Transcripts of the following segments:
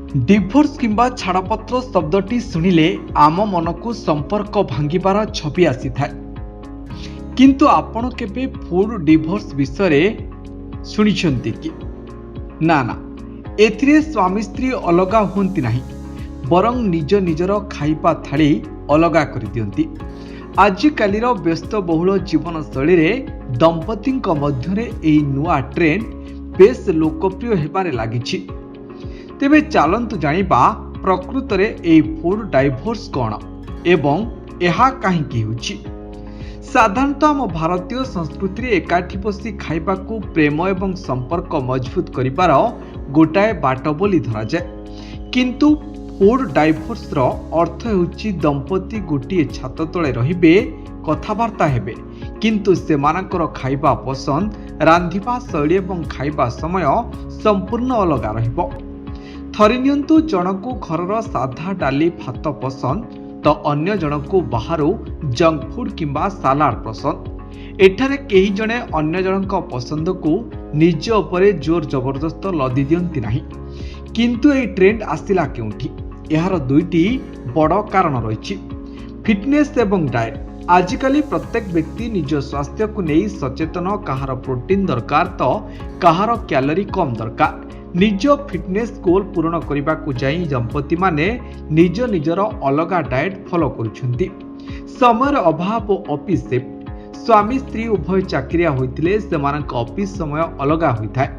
Divorce किंबा छाड़पत्र शब्दटी शुणिले आम मन को संपर्क भांगिबार छवि आसी थाए, किंतु आपण केबे फुल डिभोर्स विषय शुणिछंती कि ना ना एथिरे स्वामी स्त्री अलगा हुंती नाही, बरं निज निजर खाइबा थाली अलगा कर दियंती। आजिकालीर व्यस्तबहुल जीवनशैली रे दंपतिंक मध्यरे एही नुआ ट्रेंड बेस लोकप्रिय हेबारे लागिछि। तेबे चलंतु जानिबा प्रकृत रे एही फुल डाइवोर्स कोन एवं एहा काहींकि होछि। साधारणतः आम भारतीय संस्कृति रे एकाठी बसी खाइबा को प्रेम एवं संपर्क मजबूत करिबार गोटाए बाट बोली धरा जाए, किंतु फुल डाइवोर्स रो अर्थ होछि दंपति गोटिए छात तले रहिबे, कथाबार्ता हेबे, किंतु सेमानकर खाइबा पसंद, रांधिबा शैली एवं खाइबा समय संपूर्ण अलग रहिबो। थरी नियंतु जनकु घरर साधा डाली भात पसंद तो अन्य जनकु बाहरु जंक फूड किंबा सालाड पसंद। एठारे केही जणे अन्य जनक पसंद को निज उपरे जोर जबरदस्त लदी दियंती नाही, किंतु ए ट्रेंड आसिला केउठी? एहार दुईटी बड़ कारण रही। फिटनेस एवं डाएट। आजिकाली प्रत्येक व्यक्ति निज स्वास्थ्य को नहीं सचेतन, कहार प्रोटीन दरकार तो कहार कैलोरी कम दरकार। निज फिटनेस गोल पूरण करने को जाई दंपति माने निज निजर अलगा डाएट फॉलो करुछंती। समय अभाव और ऑफिस शिफ्ट। स्वामी स्त्री उभय चाकरिया होइतिले सेमानक ऑफिस समय अलगा होइथाय।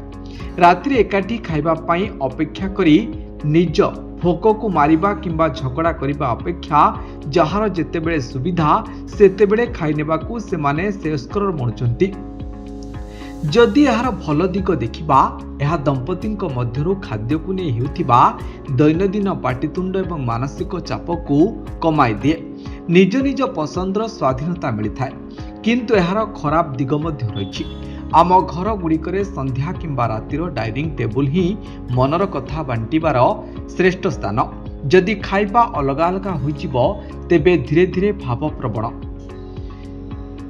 रात्रि एकाठी खाइबा पाई अपेक्षा करी निज भोक को मारिबा किंबा झगड़ा करिबा अपेक्षा जहार जेतेबेले सुविधा सेतेबेले खाइ नेबाकू सेमाने श्रेयस्कर मणुचंती। जदि यार भल दिग देखिबा, यह दंपतिंक मध्यरु खाद्य को नहीं हेउथिबा दैनंदिन पाटितुंड एवं मानसिक चाप को कमाई दिए। निज निज पसंदर स्वाधीनता मिलिथाए, किंतु यार खराब दिग मध्य रहिछि। आम घर गुड़िकरे संध्या किंबा रातिर डाइनिंग टेबुल ही मनर कथा बांटिबार श्रेष्ठ स्थान। जदि खाइबा अलग अलग होइजिबो तेबे धीरे धीरे भाव प्रवण।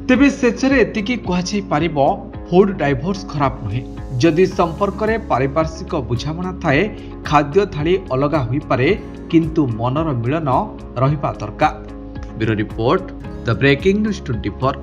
तेबे शेषरे एतिकी कुहाଯାଇ पारिबो फुल डाइवोर्स खराब नुहे। जदि संपर्क रे पारिपार्श्विक बुझामणा थाए, खाद्य थाली अलग होई पारे, किंतु मनर मिलन रहिबा दरकार। Bureau report, the breaking news 24।